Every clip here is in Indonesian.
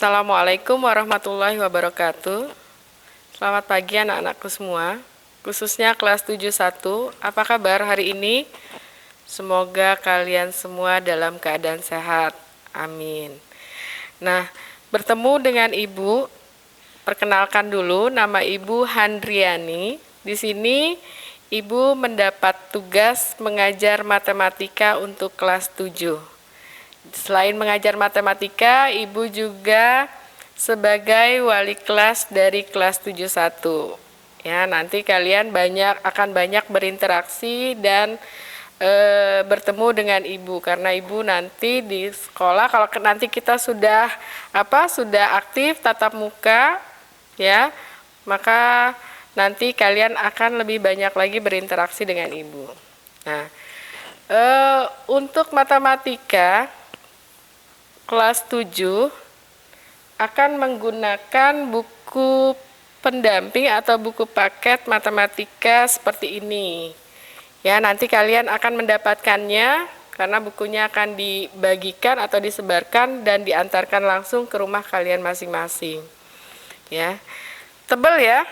Assalamualaikum warahmatullahi wabarakatuh. Selamat pagi anak-anakku semua, khususnya kelas 71. Apa kabar hari ini? Semoga kalian semua dalam keadaan sehat. Amin. Nah, bertemu dengan Ibu. Perkenalkan dulu, nama Ibu Handriani. Di sini Ibu mendapat tugas mengajar matematika untuk kelas 7. Selain mengajar matematika, Ibu juga sebagai wali kelas dari kelas 71. Ya, nanti kalian akan banyak berinteraksi dan bertemu dengan Ibu, karena Ibu nanti di sekolah kalau nanti kita sudah aktif tatap muka, ya, maka nanti kalian akan lebih banyak lagi berinteraksi dengan Ibu. Nah, untuk matematika kelas 7 akan menggunakan buku pendamping atau buku paket matematika seperti ini. Ya, nanti kalian akan mendapatkannya karena bukunya akan dibagikan atau disebarkan dan diantarkan langsung ke rumah kalian masing-masing. Ya. Tebal ya?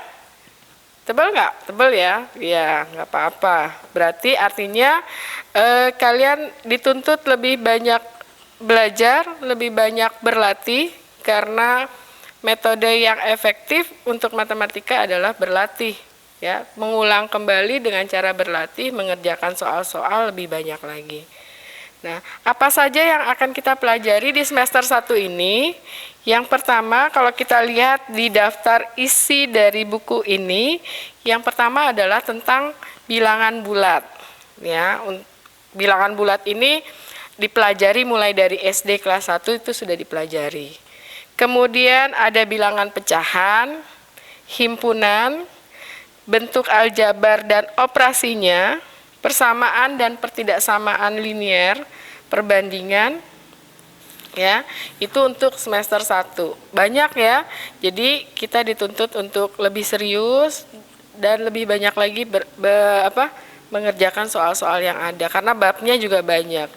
Tebal nggak? Tebal ya? Ya, nggak apa-apa. Berarti artinya kalian dituntut lebih banyak belajar, lebih banyak berlatih, karena metode yang efektif untuk matematika adalah berlatih, ya, mengulang kembali dengan cara berlatih, mengerjakan soal-soal lebih banyak lagi. Nah, apa saja yang akan kita pelajari di semester 1 ini? Yang pertama, kalau kita lihat di daftar isi dari buku ini, yang pertama adalah tentang bilangan bulat. Ya, bilangan bulat ini dipelajari mulai dari SD kelas 1 itu sudah dipelajari. Kemudian ada bilangan pecahan, himpunan, bentuk aljabar dan operasinya, persamaan dan pertidaksamaan linier, perbandingan, ya, itu untuk semester 1. Banyak ya, jadi kita dituntut untuk lebih serius dan lebih banyak lagi mengerjakan soal-soal yang ada, karena babnya juga banyak.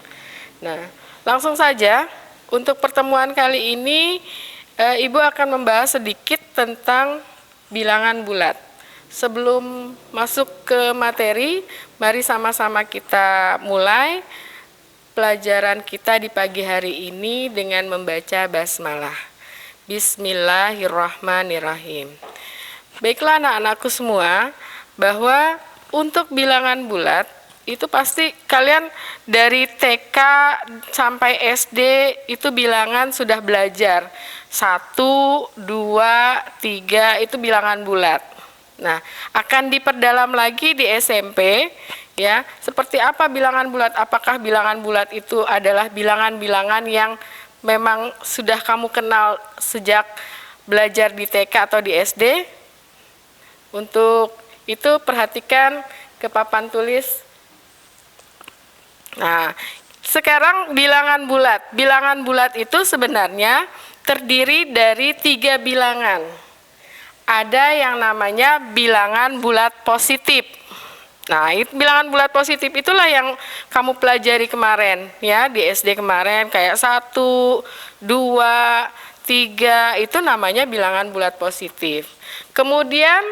Nah, langsung saja untuk pertemuan kali ini Ibu akan membahas sedikit tentang bilangan bulat. Sebelum masuk ke materi, mari sama-sama kita mulai pelajaran kita di pagi hari ini dengan membaca basmalah. Bismillahirrahmanirrahim. Baiklah anak-anakku semua, bahwa untuk bilangan bulat itu pasti kalian dari TK sampai SD itu bilangan sudah belajar. 1, 2, 3 itu bilangan bulat. Nah, akan diperdalam lagi di SMP, ya. Seperti apa bilangan bulat? Apakah bilangan bulat itu adalah bilangan-bilangan yang memang sudah kamu kenal sejak belajar di TK atau di SD? Untuk itu perhatikan ke papan tulis. Nah, sekarang bilangan bulat. Bilangan bulat itu sebenarnya terdiri dari 3 bilangan. Ada yang namanya bilangan bulat positif. Nah, bilangan bulat positif itulah yang kamu pelajari kemarin, ya, di SD kemarin, kayak 1, 2, 3, itu namanya bilangan bulat positif. Kemudian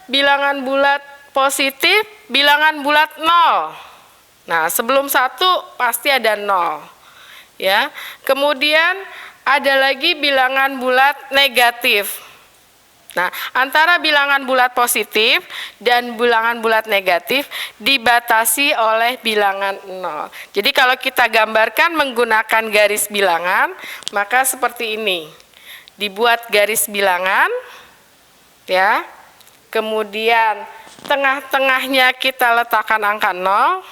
bilangan bulat positif, bilangan bulat 0. Nah, sebelum 1 pasti ada 0. Ya. Kemudian ada lagi bilangan bulat negatif. Nah, antara bilangan bulat positif dan bilangan bulat negatif dibatasi oleh bilangan 0. Jadi kalau kita gambarkan menggunakan garis bilangan, maka seperti ini. Dibuat garis bilangan, ya. Kemudian tengah-tengahnya kita letakkan angka 0.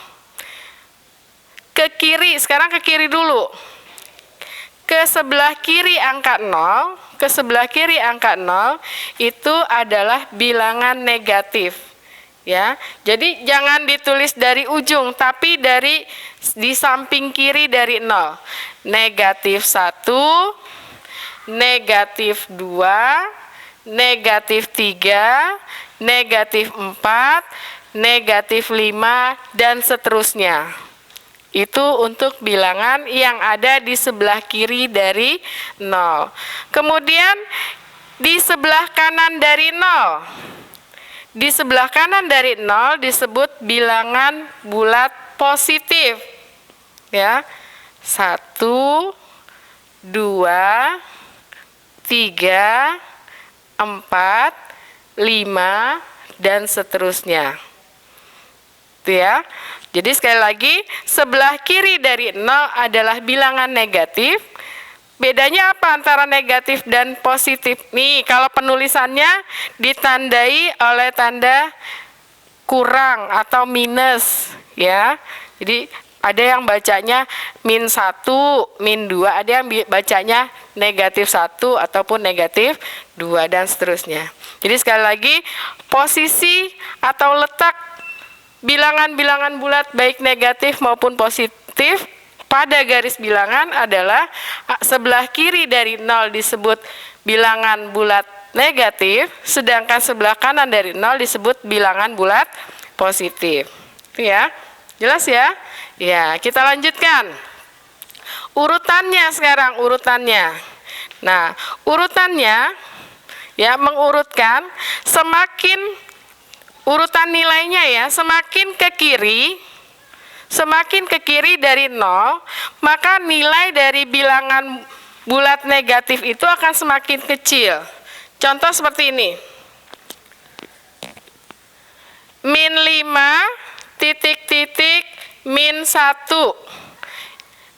Ke kiri, sekarang ke kiri dulu. Ke sebelah kiri angka 0, ke sebelah kiri angka 0 itu adalah bilangan negatif. Ya. Jadi jangan ditulis dari ujung, tapi di samping kiri dari 0. Negatif 1, negatif 2, negatif 3, negatif 4, negatif 5, dan seterusnya. Itu untuk bilangan yang ada di sebelah kiri dari 0. Kemudian di sebelah kanan dari 0. Di sebelah kanan dari 0 disebut bilangan bulat positif. Ya. 1, 2, 3, 4, 5, dan seterusnya. Itu ya. Jadi sekali lagi, sebelah kiri dari 0 adalah bilangan negatif. Bedanya apa antara negatif dan positif? Nih, kalau penulisannya ditandai oleh tanda kurang atau minus, ya. Jadi ada yang bacanya -1, -2, ada yang bacanya -1 ataupun -2 dan seterusnya. Jadi sekali lagi, posisi atau letak bilangan-bilangan bulat baik negatif maupun positif pada garis bilangan adalah sebelah kiri dari 0 disebut bilangan bulat negatif, sedangkan sebelah kanan dari 0 disebut bilangan bulat positif. Itu ya. Jelas ya? Ya, kita lanjutkan. Urutannya sekarang, urutannya. Nah, urutannya ya mengurutkan semakin urutan nilainya ya, semakin ke kiri dari 0, maka nilai dari bilangan bulat negatif itu akan semakin kecil. Contoh seperti ini. -5, titik-titik, -1.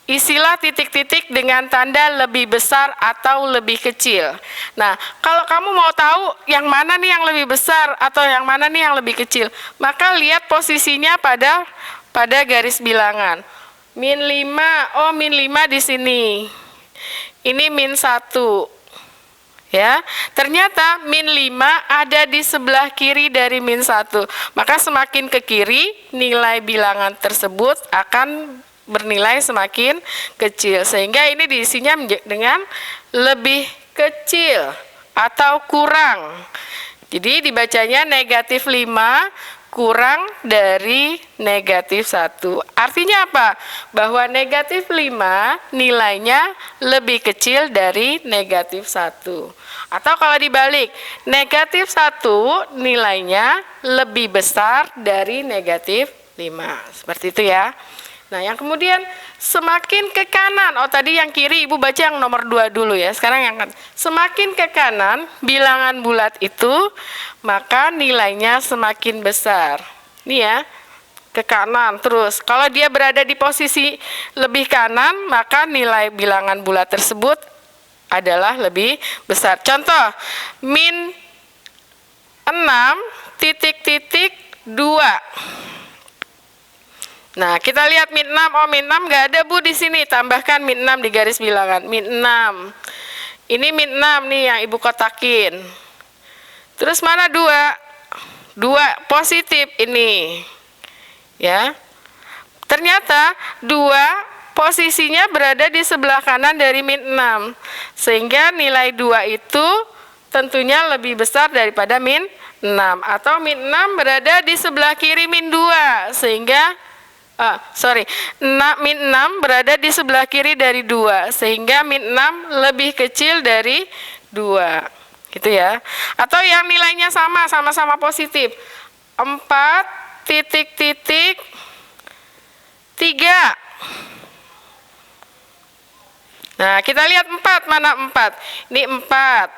Isilah titik-titik dengan tanda lebih besar atau lebih kecil. Nah, kalau kamu mau tahu yang mana nih yang lebih besar atau yang mana nih yang lebih kecil, maka lihat posisinya pada garis bilangan. -5, oh -5 di sini. Ini -1. Ya, ternyata -5 ada di sebelah kiri dari -1. Maka semakin ke kiri, nilai bilangan tersebut akan bernilai semakin kecil. Sehingga ini diisinya dengan lebih kecil atau kurang. Jadi dibacanya -5 kurang dari -1. Artinya apa? Bahwa -5 nilainya lebih kecil dari -1. Atau kalau dibalik, -1 nilainya lebih besar dari -5. Seperti itu ya. Nah, yang kemudian semakin ke kanan, oh tadi yang kiri Ibu baca yang nomor 2 dulu ya. Sekarang yang semakin ke kanan bilangan bulat itu, maka nilainya semakin besar. Nih ya, ke kanan terus. Kalau dia berada di posisi lebih kanan, maka nilai bilangan bulat tersebut adalah lebih besar. Contoh, -6, -2. Nah, kita lihat -6, oh -6 nggak ada Bu di sini, tambahkan -6 di garis bilangan, -6. Ini -6 nih yang Ibu kotakin. Terus mana 2? 2 positif ini. Ya. Ternyata 2 posisinya berada di sebelah kanan dari -6. Sehingga nilai 2 itu tentunya lebih besar daripada -6. Atau -6 berada di sebelah kiri -2. Sehingga -6 berada di sebelah kiri dari 2, sehingga -6 lebih kecil dari 2, gitu ya. Atau yang nilainya sama-sama positif, 4, titik-titik, 3. Nah, kita lihat 4, mana 4? Ini 4,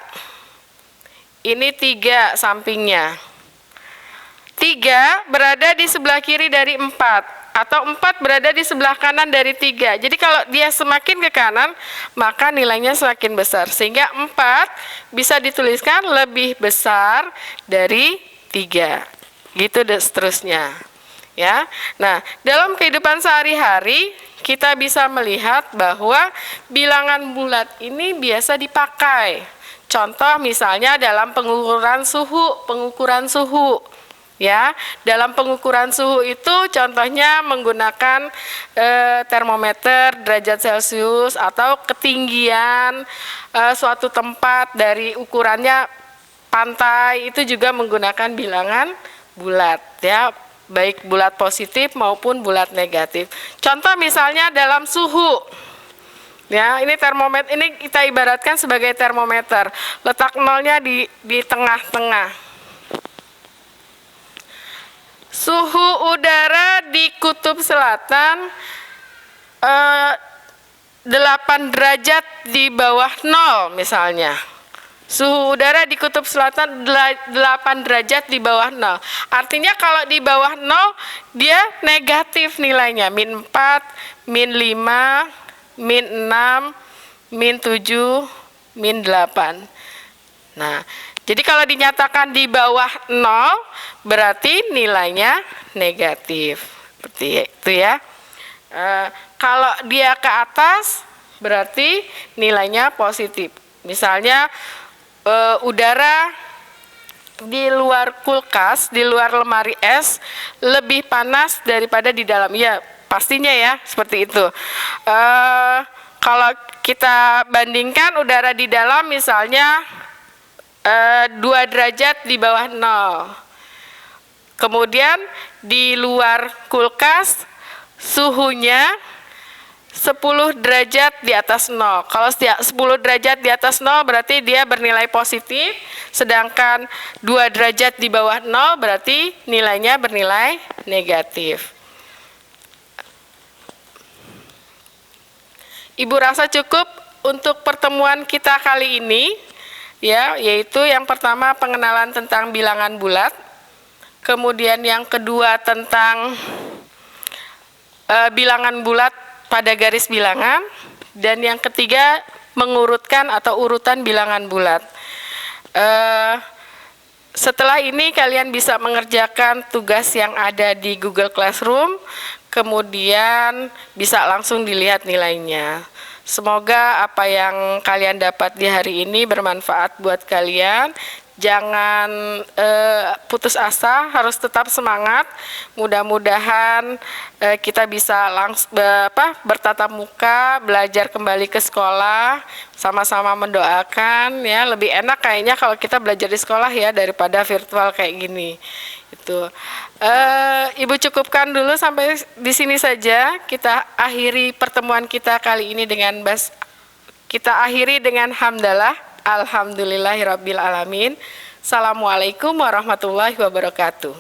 ini 3 sampingnya. 3 berada di sebelah kiri dari 4. Atau 4 berada di sebelah kanan dari 3. Jadi kalau dia semakin ke kanan, maka nilainya semakin besar. Sehingga 4 bisa dituliskan lebih besar dari 3. Gitu dan seterusnya. Ya. Nah, dalam kehidupan sehari-hari kita bisa melihat bahwa bilangan bulat ini biasa dipakai. Contoh misalnya dalam pengukuran suhu. Ya, dalam pengukuran suhu itu contohnya menggunakan termometer derajat Celcius atau ketinggian suatu tempat dari ukurannya pantai, itu juga menggunakan bilangan bulat ya. baik bulat positif maupun bulat negatif. Contoh misalnya dalam suhu. Ya, ini termometer, ini kita ibaratkan sebagai termometer. Letak nolnya di tengah-tengah. Suhu udara di kutub selatan 8 derajat di bawah nol misalnya. Suhu udara di kutub selatan 8 derajat di bawah nol. Artinya kalau di bawah nol dia negatif nilainya. -4, -5, -6, -7, -8. Nah, jadi kalau dinyatakan di bawah 0 berarti nilainya negatif. Seperti itu ya. Kalau dia ke atas berarti nilainya positif. Misalnya udara di luar kulkas, di luar lemari es lebih panas daripada di dalam. Ya, pastinya ya seperti itu. Kalau kita bandingkan udara di dalam misalnya 2 derajat di bawah 0. Kemudian di luar kulkas suhunya 10 derajat di atas 0. Kalau 10 derajat di atas 0 berarti dia bernilai positif, sedangkan 2 derajat di bawah 0 berarti nilainya bernilai negatif. Ibu rasa cukup untuk pertemuan kita kali ini, ya, yaitu yang pertama pengenalan tentang bilangan bulat, kemudian yang kedua tentang bilangan bulat pada garis bilangan, dan yang ketiga mengurutkan atau urutan bilangan bulat. Setelah ini kalian bisa mengerjakan tugas yang ada di Google Classroom, kemudian bisa langsung dilihat nilainya. Semoga apa yang kalian dapat di hari ini bermanfaat buat kalian. Jangan putus asa, harus tetap semangat. Mudah-mudahan kita bisa bertatap muka, belajar kembali ke sekolah, sama-sama mendoakan ya. Lebih enak kayaknya kalau kita belajar di sekolah ya daripada virtual kayak gini. Itu. Ibu cukupkan dulu sampai di sini saja. Kita akhiri pertemuan kita kali ini dengan kita akhiri dengan hamdalah. Alhamdulillahirabbil alamin. Assalamualaikum warahmatullahi wabarakatuh.